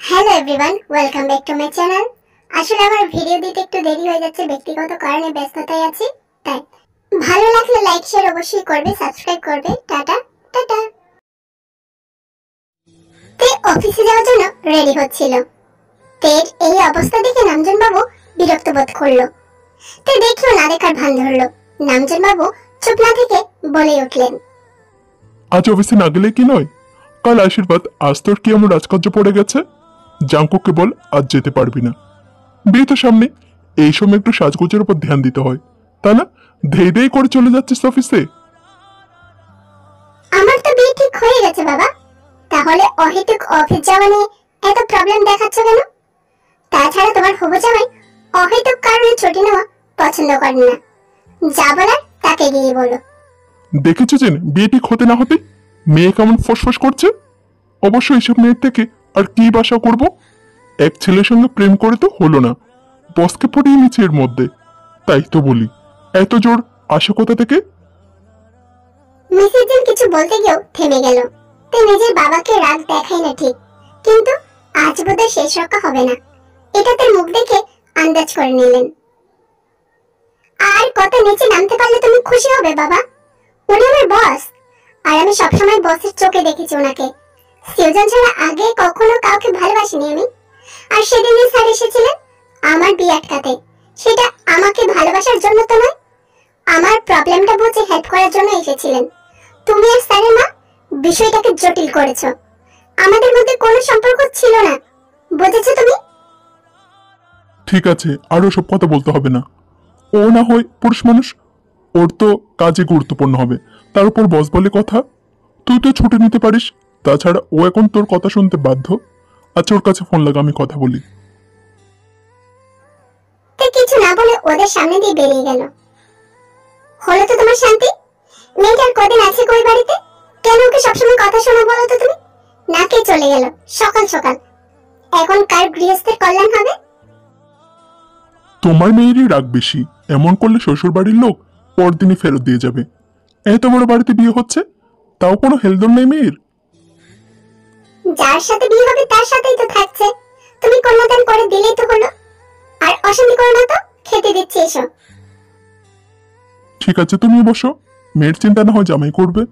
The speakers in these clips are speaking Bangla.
Hello everyone, welcome back to my channel. আসলে আমার ভিডিও দিতে একটু দেরি হয়ে যাচ্ছে, ব্যক্তিগত কারণে ব্যস্ততায় আছি। তাই ভালো লাগলে লাইক শেয়ার অবশ্যই করবে, সাবস্ক্রাইব করবে। Tata tata. তে অফিসে যাওয়ার জন্য রেডি হচ্ছিল। তের এই অবস্থা দেখে নামজন বাবু বিরক্ত বোধ করলো। তে দেখলো না দেখার ভান ধরলো। নামজন বাবু চুপ না থেকে বলে উঠলেন, আজ অফিসে না গেলে কি নয়? কাল আশীর্বাদ, আজ তোর কি এমন রাজকার্য পড়ে গেছে? জাঙ্কুকে বল আজ যেতে পারবি না। বিয়ে তো সামনে, এই সময় একটু সাজগোজের উপর ধ্যান দিতে হয়, তা না ধেই ধেই করে চলে যাচ্ছিস অফিসে। আমার তো বিয়ে ঠিক হয়ে গেছে বাবা, তাহলে অহেতুক অফিস যাওয়া নিয়ে এত প্রবলেম দেখাচ্ছ কেন? তাছাড়া তোমার হবু জামাই অহেতুক কারণে ছুটি নেওয়া পছন্দ করেন না। যা বলার তাকে গিয়ে বলো। দেখেছো যে বিয়ে ঠিক হতে না হতে মেয়ে কেমন ফোসফোস করছে। অবশ্য এইসব মেয়ের থেকে আর কি বাসা করব? এক ছেলের সঙ্গে প্রেম করে তো হলো না, বসকে পটিয়ে নিচ্ছে এর মধ্যে। তাই তো বলি, এত জোর আসে কোথা থেকে? মিসেস জন কিছু বলতে গিয়েও থেমে গেল। তে নিজের বাবাকে রাগ দেখায় না ঠিক, কিন্তু আজ বোধহয় শেষ রক্ষা হবে না, এটা তার মুখ দেখে আন্দাজ করে নিলেন। আর কত নিচে নামতে পারলে তুমি খুশি হবে বাবা? উনি আমার বস, আর আমি সবসময় বসের চোখে দেখেছি ওনাকে। সিউজন ছাড়া আগে কখনো কাউকে ভালোবাসিনি আমি। আর সেদিন স্যার এসেছিলেন আমার বিয়ে আটকাতে, সেটা আমাকে ভালোবাসার জন্য তো নয়, আমার প্রবলেমটা বুঝে হেল্প করার জন্য এসেছিলেন। তুমি আর স্যারের মা বিষয়টাকে জটিল করেছো। আমাদের মধ্যে কোনো সম্পর্ক ছিল না, বুঝেছো তুমি? ঠিক আছে, আরো সব কথা বলতে হবে না। ও না হয় পুরুষ মানুষ, ওর তো কাজে গুরুত্বপূর্ণ হবে, তার উপর বস বলে কথা। তুই তো ছুটি নিতে পারিস, তাছাড়া ও এখন তোর কথা শুনতে বাধ্য। আচ্ছা, ওর কাছে ফোন লাগা, আমি কথা বলি। তা কিছু না বলে ওদের সামনে দিয়ে বেরিয়ে গেল। হলো তো তোমার শান্তি? মেয়েটার কদিন আছে কই বাড়িতে, কেন ওকে সবসময় কথা শোনা বলো তো তুমি? নাকে চলে গেল সকাল সকাল। এখন কার গৃহস্থের কল্যাণ হবে? তোমার মেয়েরই রাগ বেশি, এমন করলে শ্বশুর বাড়ির লোক পরদিনই ফেরত দিয়ে যাবে। এত বড় বাড়িতে বিয়ে হচ্ছে, তাও কোনো হেলদোল নেই মেয়ের। যার সাথে বিয়ে হবে তার সাথেই তো থাকছে, তুমি কন্যাদান করে দিলেই তো হলো। আর অশান্তি করো না তো, খেতে দিচ্ছি এসো। ঠিক আছে, তুমি বসো, মেয়ের চিন্তা না হয় জামাই করবে।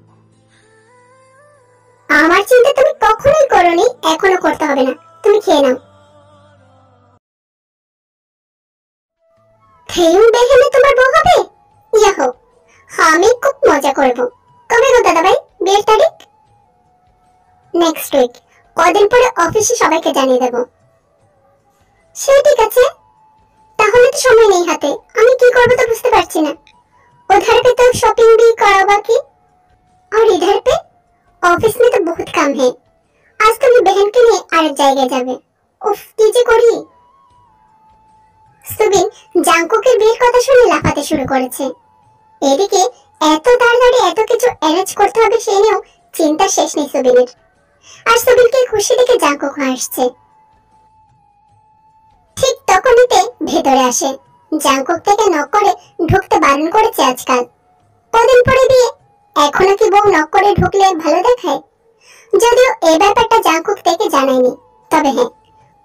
আমার চিন্তা তুমি কখনোই করোনি, এখনো করতে হবে না, তুমি খেয়ে নাও। থেইম বেহেনে তোমার বউ হবে? ইয়াহো, আমি খুব মজা করব। কবে গো দাদা ভাই বিয়ের তারিখ? নেক্সট উইক, কদিন পরে অফিসে সবাইকে জানিয়ে দেব। সে ঠিক আছে, তাহলে তো সময় নেই হাতে, আমি কি করব তো বুঝতে পারছি না। उधर पे तो शॉपिंग भी करो बाकी, और इधर पे ऑफिस में तो बहुत काम है। आज তুমি बहन के लिए আরেক জায়গায় যাবে। উফ কি যে করি। সুবিন জাঙ্কুকের বিয়ের কথা শুনে লাফাতে শুরু করেছে। এদিকে এত তাড়াতাড়ি এত কিছু অ্যারেঞ্জ করতে হবে সে নিয়েও চিন্তা শেষ নেই সুবিনের। আর সুবিনকে খুশি দেখে জাঙ্কুক হাসছে। ঠিক তখনইতে ভেতরে আসে। জাঙ্কুক থেকে নক করে ঢুকতে বারণ করেছে আজকাল। কদিন পরে বিয়ে, এখনো কি বউ নক করে ঢুকলে ভালো দেখায়? যদিও এই ব্যাপারটা জাঙ্কুক থেকে জানায়নি, তবে হ্যাঁ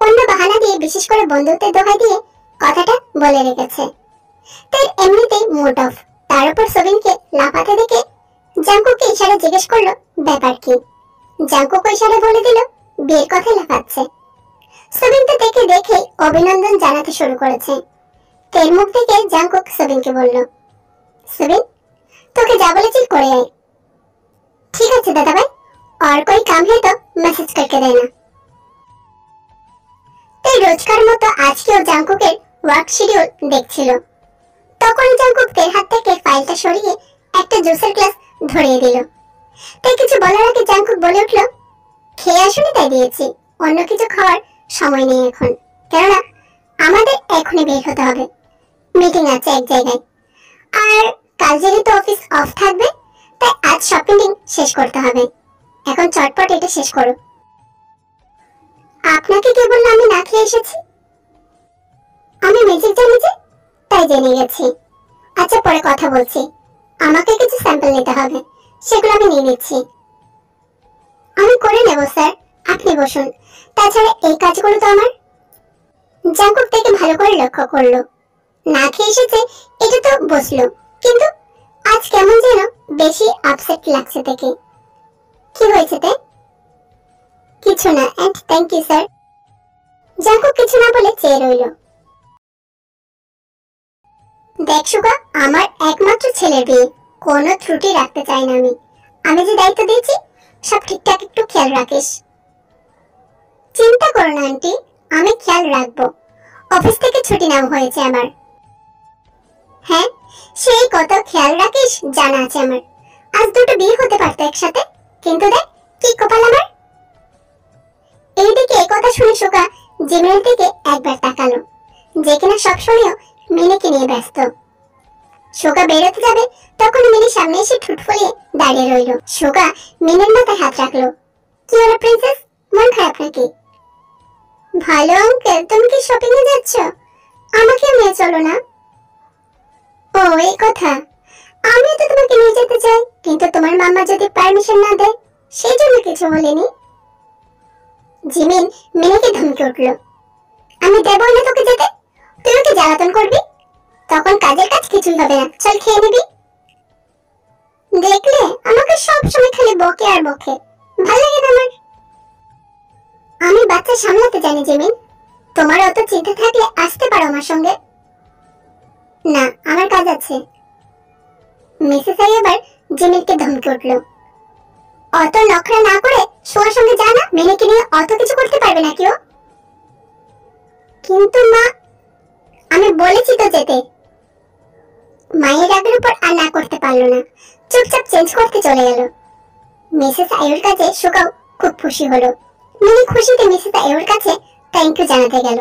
অন্য বাহানা দিয়ে, বিশেষ করে বন্ধুত্বের দোহাই দিয়ে কথাটা বলে রেখেছে। তার এমনিতেই মুড অফ, তার উপর সবিনকে লাফাতে দেখে জাঙ্কুককে ইশারা জিজ্ঞেস করলো ব্যাপার কি। জাঙ্কুক ইশারা বলে দিল বিয়ের কথা লাফাচ্ছে। সবিন তো দেখে অভিনন্দন জানাতে শুরু করেছে। তের মুখ থেকে জাঙ্কুক সবিনকে বলল, সবিন তোকে যা বলেছি করে আয়। ঠিক আছে দাদা ভাই, और कोई काम है तो मैसेज करके देना। তাই রোজকার মতো আজকেও জাঙ্কুকের ওয়ার্ক শিডিউল দেখছিল। তখন জাঙ্কুক তের হাত থেকে ফাইলটা সরিয়ে একটা জুসের গ্লাস ধরিয়ে দিল। তাই কিছু বলার আগে জাঙ্কুক বলে উঠল, খেয়ে আসুনি তাই দিয়েছি, অন্য কিছু খাওয়ার সময় নেই এখন, কেননা আমাদের এখনই বের হতে হবে, মিটিং আছে এক জায়গায়। আর কাল যেহেতু অফিস অফ থাকবে, তাই আজ শপিং শেষ করতে হবে। এখন চটপট এটা শেষ করো। আপনাকে কে বলল আমি না খেয়ে এসেছি? আমি ম্যাজিক জানি যে, তাই জেনে গেছি। আচ্ছা পরে কথা বলছি, আমাকে কিছু স্যাম্পল নিতে হবে, সেগুলো আমি নিয়ে নিচ্ছি। আমি করে নেব স্যার, আপনি বসুন, তাছাড়া এই কাজগুলো তো আমার। জাঙ্কুক তাকে ভালো করে লক্ষ্য করলো। না খেয়ে এসেছে এটা তো বসলো, কিন্তু আজ কেমন যেন বেশি আপসেট লাগছে তাকে। কি হয়েছে তে? কিছু না, and thank you sir. Jungkook কিছু না বলে চেয়ে রইল। দেখ সুগা, আমার একমাত্র ছেলের বিয়ে, কোনো ত্রুটি রাখতে চাই না আমি। আমি যে দায়িত্ব দিয়েছি সব ঠিকঠাক একটু খেয়াল রাখিস। চিন্তা করো না আন্টি, আমি খেয়াল রাখবো। অফিস থেকে ছুটি নেওয়া হয়েছে আমার। হ্যাঁ, সেই কত খেয়াল রাখিস জানা আছে আমার। আজ দুটো বিয়ে হতে পারতো একসাথে, কিন্তু দেখ কি কপাল আমার। এইদিকে কথা শুনে সুগা জিমের দিকে একবার তাকালো, যে কিনা সবসময় মিনিকে নিয়ে ব্যস্ত। সুগা বেরোতে যাবে তখন মিনি সামনে এসে ঠুট ফুলিয়ে দাঁড়িয়ে রইল। সুগা মিনির মাথায় হাত রাখলো। কি হলো প্রিন্সেস, মন খারাপ নাকি? ভালো আঙ্কেল, তুমি কি শপিং এ যাচ্ছ? আমাকে নিয়ে চলো না। ও এই কথা, আমি তো তোমাকে নিয়ে যেতে চাই, কিন্তু তোমার মামা যদি পারমিশন না দেয় সেই জন্য কিছু বলিনি। জিমিন মিনিকে ধমকে উঠল। আমি দেবই না তোকে যেতে, তুই ওকে জ্বালাতন করবি, তখন কাজের কাজ কিছুই হবে না। চল খেয়ে নিবি। দেখলে আমাকে সব সময় খালি বকে আর বকে, ভালো লাগে না আমার। আমি বাচ্চা সামলাতে জানি জিমিন, তোমার অত চিন্তা থাকলে আসতে পারো আমার সঙ্গে। না, আমার কাজ আছে। মিসেস আই এবার জিমিনকে ধমকে উঠল। অত নখরা না করে সোয়ার সঙ্গে যা না, মেয়েকে নিয়ে অত কিছু করতে পারবে না কেউ। কিন্তু মা, আমি বলেছি তো যেতে। মায়ের রাগের উপর আর না করতে পারলো না, চুপচাপ চেঞ্জ করতে চলে গেল। মিসেস আয়ুর কাছে সুগাও খুব খুশি হলো। মিনি খুশিতে মিসেস আয়ুর কাছে থ্যাংক ইউ জানাতে গেল।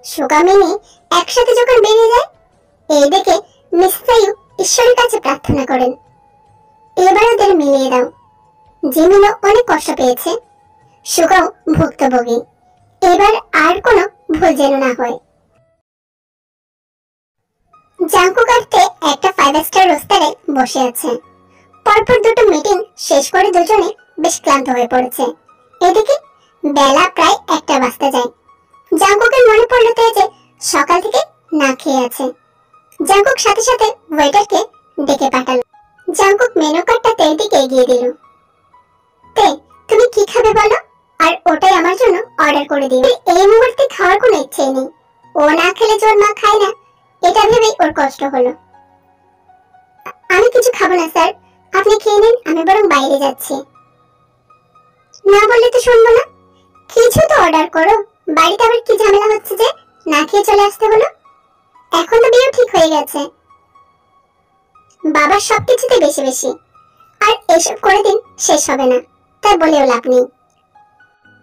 সুগা মিনি একসাথে যখন বেরিয়ে যায়, এই দেখে মিসেস আয়ু ঈশ্বরের কাছে প্রার্থনা করেন, এবার ওদের মিলিয়ে দাও। জিমিনও অনেক কষ্ট পেয়েছে, সুগাও ভুক্তভোগী, এবার আর কোনো ভুল যেন না হয়। জাঙ্কুক আরতে একটা 5 স্টার রোস্টারে বসে আছে। পরপর দুটো মিটিং শেষ করে দুজনে বেশ ক্লান্ত হয়ে পড়েছে। এদিকে বেলা প্রায় 1টা বাজতে যায়। জাঙ্কুকের মনে পড়লো যে সকাল থেকে না খেয়ে আছে। জাঙ্কুক সাথে সাথে ওয়েটারকে ডেকে পাঠালো। জাঙ্কুক মেনু কার্ডটা তের দিকে এগিয়ে দিল। তে, তুমি কি খাবে বলো, আর ওটাই আমার জন্য অর্ডার করে দিও। এই মুহূর্তে খাওয়ার কোনো ইচ্ছে নেই, ও না খেলে যে ওর মা খায় না এটা ভেবেই ওর কষ্ট হলো। আমি কিছু খাবো না স্যার, আপনি খেয়ে নিন, আমি বরং বাইরে যাচ্ছি। না বললে তো শুনবো না, কিছু তো অর্ডার করো। বাড়িতে আবার কি ঝামেলা হচ্ছে যে না খেয়ে চলে আসতে হলো? এখন তো বিয়ে ঠিক হয়ে গেছে। বাবার সবকিছুতে বেশি বেশি, আর এসব করে দিন শেষ হবে না, তাই বলেও লাভ নেই।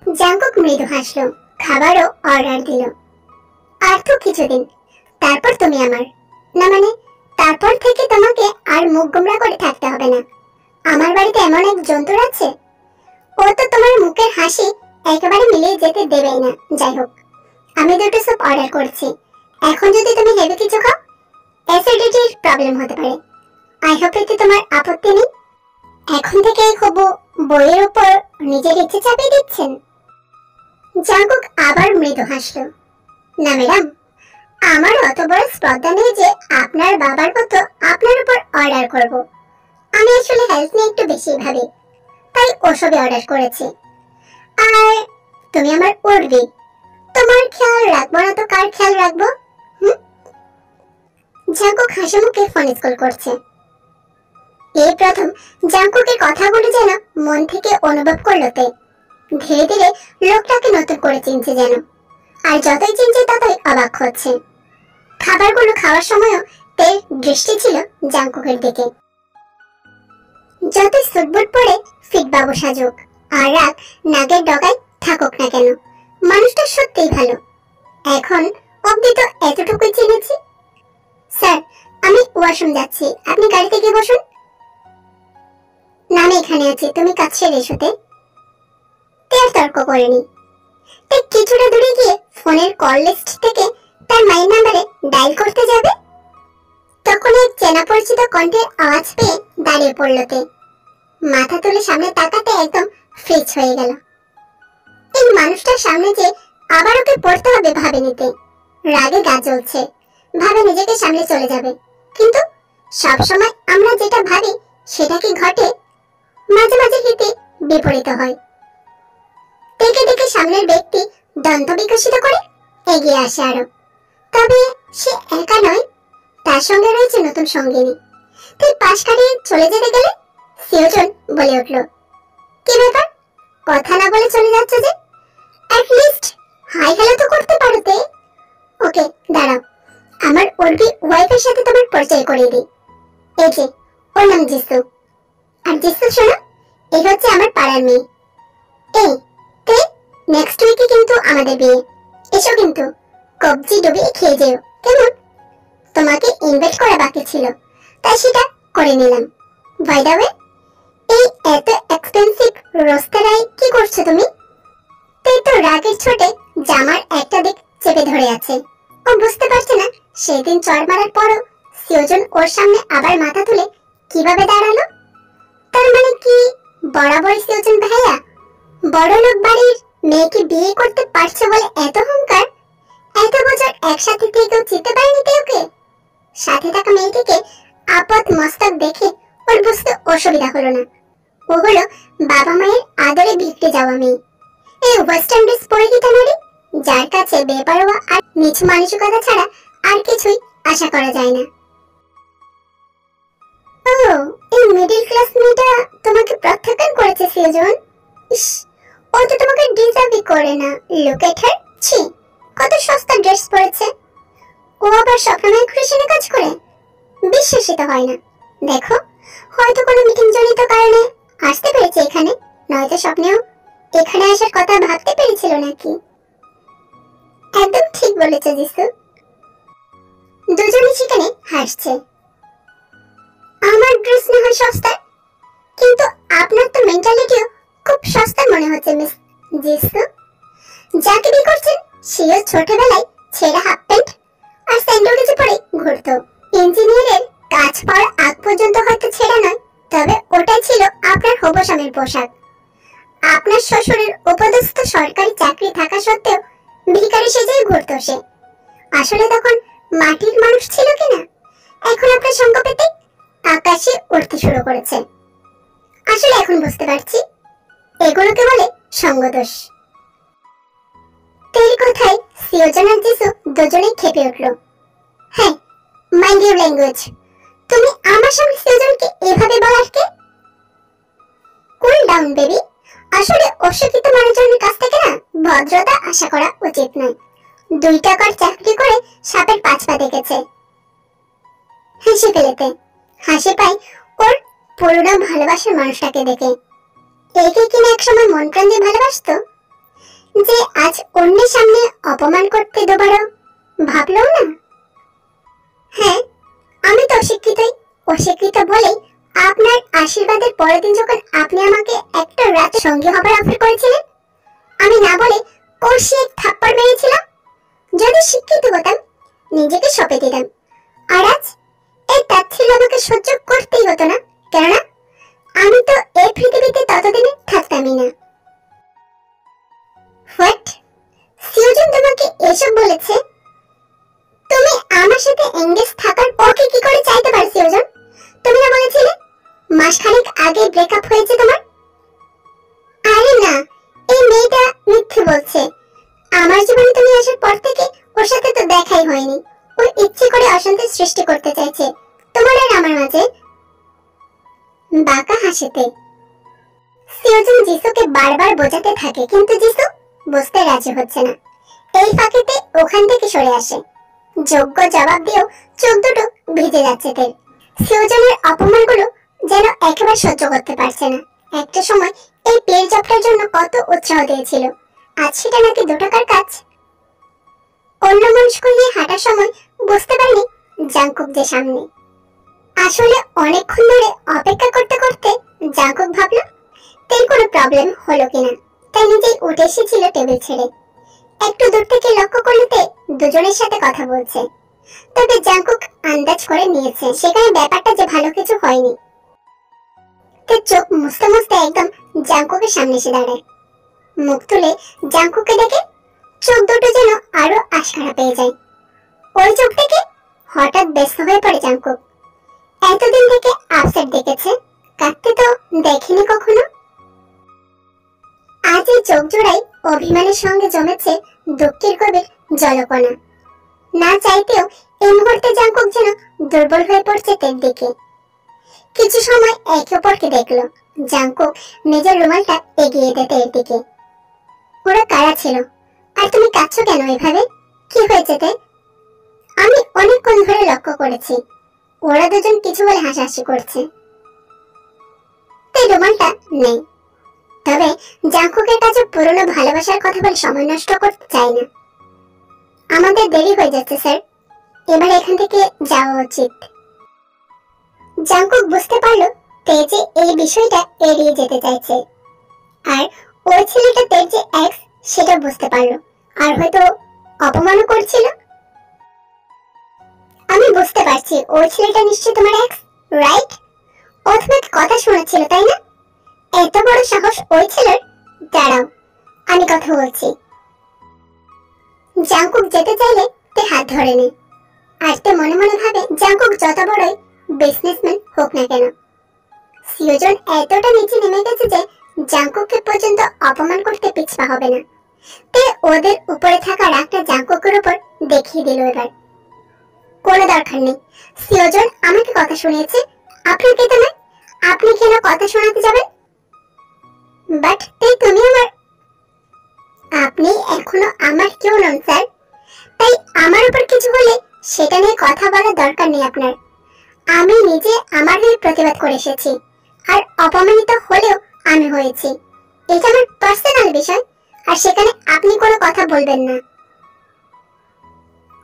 জাঙ্কুক মৃদু হাসলো, খাবারও অর্ডার দিল। আর তো কিছুদিন, তারপর তুমি আমার। না মানে, তারপর থেকে তোমাকে আর মুখ গোমরা করে থাকতে হবে না। আমার বাড়িতে এমন এক জন্তু আছে, ও তো তোমার মুখের হাসি একেবারে মিলিয়ে যেতে দেবেই না। যাই হোক, আমি দুটো স্যুপ অর্ডার করেছি। এখন যদি তুমি হেভি কিছু খাও, অ্যাসিডিটির প্রবলেম হতে পারে। আই হোপ এতে তোমার আপত্তি নেই। এখন থেকে হবু বইয়ের উপর নিজের ইচ্ছে চাপিয়ে দিচ্ছেন। জাঙ্কুক আবার মৃদু হাসলো। না ম্যাডাম, আমার অত বড় স্পর্ধা নেই যে আপনার বাবার মতো আপনার উপর অর্ডার করব। আমি আসলে হেলথ নিয়ে একটু বেশি ভাবি, তাই ওসবে অর্ডার করেছি। আর তুমি আমার উড়বি, তোমার খেয়াল রাখবো না তো কার খেয়াল রাখবো? জাঙ্কুক হাসি মুখে ফোন স্কুল করছে। এই প্রথম জাঙ্কুকের কথাগুলো যেন মন থেকে অনুভব করলো তে। ধীরে ধীরে লোকটাকে নতুন করে চিনছে যেন, আর যতই চিনছে ততই অবাক হচ্ছে। খাবারগুলো খাওয়ার সময়ও তের দৃষ্টি ছিল জাঙ্কুকের দিকে। যতই সুটবুট পরে ফিট বাবু সাজুক আর রাগ নাগের ডগায় থাকুক না কেন, মানুষটা সত্যিই ভালো। এখন অবধি তো এতটুকুই চিনেছি। স্যার, আমি ওয়াশরুম যাচ্ছি, আপনি গাড়িতে গিয়ে বসুন। না, আমি এখানে আছি, তুমি কাজ সেরে এসোতে। তের তর্ক করেনি। তে কিছুটা দূরে গিয়ে ফোনের কল লিস্ট থেকে তার মায়ের নাম্বারে ডায়াল করতে যাবে, তখন এক চেনা পরিচিত কণ্ঠের আওয়াজ পেয়ে দাঁড়িয়ে পড়ল তে। মাথা তুলে সামনে তাকাতে একদম ফ্রিজ হয়ে গেল। এই মানুষটার সামনে যে আবার ওকে পড়তে হবে ভাবে নিতে। রাগে গা জ্বলছে, ভাবে নিজেকে সামনে চলে যাবে, কিন্তু সবসময় আমরা যেটা ভাবি সেটা কি ঘটে? মাঝে মাঝে হিতে বিপরীত হয়। দেখে দেখে সামনের ব্যক্তি দন্ত বিকশিত করে এগিয়ে আসে আরো। তবে সে একা নয়, তার সঙ্গে রয়েছে নতুন সঙ্গিনী। তাই পাশ কাটিয়ে চলে যেতে গেলে সিওজন বলে উঠল, কি ব্যাপার, কথা না বলে চলে যাচ্ছে যে? অ্যাটলিস্ট হাই হ্যালো তো করতে পারো তে। ওকে দাঁড়াও, আমার ওরবি ওয়াইফের সাথে তোমার পরিচয় করিয়ে দিই। এই যে, ওর নাম জিসু। আর জিসু শোনো, এই হচ্ছে আমার পাড়ার মেয়ে। এই তে, নেক্সট উইকে কিন্তু আমাদের বিয়ে। এসো কিন্তু, কবজি ডুবিয়ে খেয়ে যেও, কেমন? তোমাকে ইনভাইট করা বাকি ছিল, তাই সেটা করে নিলাম। বাই দ্য ওয়ে, এই এত এক্সপেন্সিভ রোস্টারায় কি করছো তুমি? তাই তো রাগের ছোটে জামার একটা দিক চেপে ধরে আছে। ও বুঝতে পারছে না সেদিন চড় মারার পরও সিওজন ওর সামনে আবার মাথা তুলে কিভাবে দাঁড়ালো। তার মানে কি বরাবর সিওজন ভাইয়া বড় লোক বাড়ির মেয়েকে বিয়ে করতে পারছে বলে এত অহংকার? এত বছর একসাথে থেকেও চিনতে পারেনি ওকে। সাথে থাকা মেয়েটিকে আপদ মস্তক দেখে ওর বুঝতে অসুবিধা হলো না। ও হলো বাবা মায়ের আদরে বিগড়ে যাওয়া মেয়ে। এই ওয়েস্টার্ন ড্রেস পরে কি নারী, যার কাছে বেপরোয়া আর নিচ মানসিকতা ছাড়া আর কিছুই আশা করা যায় না। ও, এই মিডল ক্লাস মেয়েটা তোমাকে প্রত্যাখ্যান করেছে সিওজন। ইস, ও তো তোমাকে ডিজার্ভই করে না। লুক এট হার, ছি, কত সস্তা ড্রেস পরেছে। ও আবার স্বপ্নময় ক্রিশনে কাজ করে? বিশ্বাসিত হয় না। দেখো, হয়তো কোনো মিটিং জনিত কারণে আসতে পেরেছে এখানে, নয়তো স্বপ্নেও এখানে আসার কথা ভাবতে পেরেছিল নাকি? একদম ঠিক বলেছ জিসু। দুজনই সেখানে হাসছে। আমার ড্রেস না হয় সস্তা, কিন্তু আপনার তো মেন্টালিটিও খুব সস্তা মনে হচ্ছে মিস জিসু। যাকে বিয়ে করছেন সেও ছোটবেলায় ছেঁড়া হাফ প্যান্ট আর স্যান্ডেল কিছু পরে ঘুরতো। ইঞ্জিনিয়ারের কাজ পাওয়ার আগ পর্যন্ত হয়তো ছেঁড়া নয়, তবে ওটাই ছিল আপনার হবু স্বামীর পোশাক। আপনার শ্বশুরের উপদস্থ সরকারি চাকরি থাকা সত্ত্বেও ভিখারি সেজেই ঘুরতো সে। আসলে তখন মাটির মানুষ ছিল কিনা, এখন আপনার সঙ্গ পেতে আকাশে উঠতে শুরু করেছে। আসলে এখন বুঝতে পারছি এগুলোকে বলে সঙ্গদোষ। তের কথায় সিওজন আর জিসু দুজনেই খেপে উঠল। হ্যাঁ, মাইন্ড ইউর ল্যাঙ্গুয়েজ। তুমি আমার সামনে সিওজনকে এভাবে বলার কে? Cool down baby. আসলে অশিক্ষিত মানুষজনের কাছ থেকে না ভদ্রতা আশা করা উচিত নয়। 2 টাকার চাকরি করে সাপের 5 পা দেখেছে। হেসে ফেলেতে হাসি পায় ওর পুরনো ভালোবাসার মানুষটাকে দেখে। একে কিনা একসময় মন প্রাণ দিয়ে ভালোবাসতো, যে আজ অন্যের সামনে অপমান করতে দুবারও ভাবলো না। হ্যাঁ, আমি তো অশিক্ষিত বলেই আপনার আশীর্বাদের পরের দিন যখন আপনি আমাকে একটা রাত সঙ্গী হবার অফার করেছিলেন, আমি না বলে কষি এক থাপ্পড় মেরেছিলাম। যদি শিক্ষিত হতাম নিজেকে সঁপে দিতাম, আর আজ এই তাচ্ছিল্য আমাকে সহ্য করতেই হতো না, কেননা আমি তো এই পৃথিবীতে ততদিনে থাকতামই না। হোয়াট? সিওজন তোমাকে এসব বলেছে? তুমি আমার সাথে এঙ্গেজ থাকার ওকে কি করে চাইতে পারো সিওজন? তুমি না বলেছিলে মাসখানেক আগে ব্রেকআপ হয়েছে তোমার? আরে না, এই মেয়েটা মিথ্যে বলছে। আমার জীবনে তুমি আসার পর থেকে ওর সাথে তো দেখাই হয়নি। ও ইচ্ছে করে অশান্তি সৃষ্টি করতে চাইছে তোমার আর আমার মাঝে। বাঁকা হাসিতে সিওজন জিসুকে বারবার বোঝাতে থাকে, কিন্তু জিসু বুঝতে রাজি হচ্ছে না। এই ফাঁকেতে ওখান থেকে সরে আসে। যোগ্য জবাব দিয়েও চোখ দুটো ভিজে যাচ্ছে তেল। সিওজনের অপমানগুলো যেন একেবারে সহ্য করতে পারছে না। একটা সময় এই পেট জবটার জন্য কত উৎসাহ দিয়েছিল, আজ সেটা নাকি 2 টাকার কাজ। অন্য মানুষকে নিয়ে হাঁটার সময় বুঝতে পারিনি জাংকুক যে সামনে। আসলে অনেকক্ষণ ধরে অপেক্ষা করতে করতে জাংকুক ভাবলো তেল কোনো প্রবলেম হলো কিনা, তাই নিজেই উঠে এসেছিল টেবিল ছেড়ে। একটু দূর থেকে লক্ষ্য করতে দুজনের সাথে কথা বলছে, তবে জাংকুক আন্দাজ করে নিয়েছে সেখানে ব্যাপারটা যে ভালো কিছু হয়নি। তে চোখ মুছতে মুছতে একদম জাংকুকের সামনে এসে দাঁড়ায়। মুখ তুলে জাংকুককে দেখে চোখ দুটো যেন আরো আশকারা পেয়ে যায়। ওই চোখ থেকে হঠাৎ ব্যস্ত হয়ে পড়ে জাংকুক। এতদিন থেকে আপসেট দেখেছে, কাঁদতে তো দেখেনি কখনো। আজ এই চোখ জোড়াই অভিমানের সঙ্গে জমেছে দুঃখের গভীর জলকণা। না চাইতেও এই মুহূর্তে জাংকুক যেন দুর্বল হয়ে পড়ছে তের দিকে। কিছু সময় একে অপরকে দেখলো। জাংকুক নিজের রুমালটা এগিয়ে দেয় তের দিকে। ওরা কারা ছিল, আর তুমি কাঁদছো কেন এভাবে? কি হয়েছে তে? আমি অনেকক্ষণ ধরে লক্ষ্য করেছি ওরা দুজন কিছু বলে হাসাহাসি করছে। তাই রুমালটা নেই, তবে জাংকুকের কাছে পুরনো ভালোবাসার কথা বলে সময় নষ্ট করতে চাই না। আমাদের দেরি হয়ে যাচ্ছে স্যার, এবার এখান থেকে যাওয়া উচিত। জাংকুক বুঝতে পারলো তে যে এই বিষয়টা এড়িয়ে যেতে চাইছে, আর ওই ছেলেটা তের যে এক্স সেটা বুঝতে পারলো, আর হয়তো অপমানও করছিল। আমি বুঝতে পারছি ওই ছেলেটা নিশ্চয়ই তোমার এক্স, রাইট? ও তোমাকে কথা শোনাচ্ছিল তাই না? এত বড় সাহস ওই ছেলের! দাঁড়াও, আমি কথা বলছি। জাংকুক যেতে চাইলে তে হাত ধরে নেয়, আর তে মনে মনে ভাবে জাংকুক যত বড়ই বিজনেসম্যান হোক না কেন, সিওজন এতটা নিচে নেমে গেছে যে জাংকুককে পর্যন্ত অপমান করতে পিছপা হবে না। তে ওদের উপরে থাকা রাগটা জাংকুকের উপর দেখিয়ে দিল এবার। কোনো দরকার নেই, সিওজন আমাকে কথা শুনিয়েছে, আপনাকে তো নয়। আপনি কেন কথা শোনাতে যাবেন? বাট তুমি আমার, আপনি এখনো আমার কেউ নন স্যার, তাই আমার উপর কিছু হলে সেটা নিয়ে কথা বলার দরকার নেই আপনার। আমি নিজে আমার হয়ে প্রতিবাদ করে এসেছি, আর অপমানিত হলেও আমি হয়েছি। এটা আমার পার্সোনাল বিষয়, আর সেখানে আপনি কোনো কথা বলবেন না।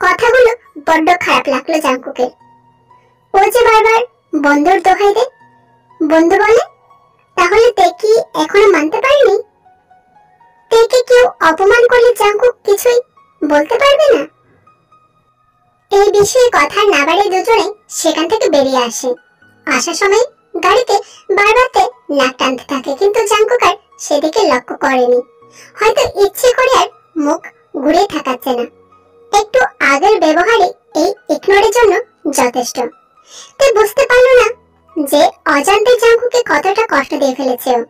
কথাগুলো বড্ড খারাপ লাগলো জাংকুকের। ও যে বারবার বন্ধুর দোহাই দেয়, বন্ধু বলে, তাহলে তে কি এখনো মানতে পারেনি? তেকে কেউ অপমান করলে জাংকুক কিছুই বলতে পারবে না? এই বিষয়ে কথা না বাড়িয়ে দুজনে সেখান থেকে বেরিয়ে আসে। আসার সময় গাড়িতে বারবার তে নাক টানতে থাকে, কিন্তু জাংকুক আর সেদিকে লক্ষ্য করেনি। হয়তো ইচ্ছে করে আর মুখ ঘুরে থাকাচ্ছে না। একটু আগের ব্যবহারে এই ইগনোরের জন্য যথেষ্ট। তে বুঝতে পারলো না যে অজান্তে জাংকুকে কতটা কষ্ট দিয়ে ফেলেছে ও।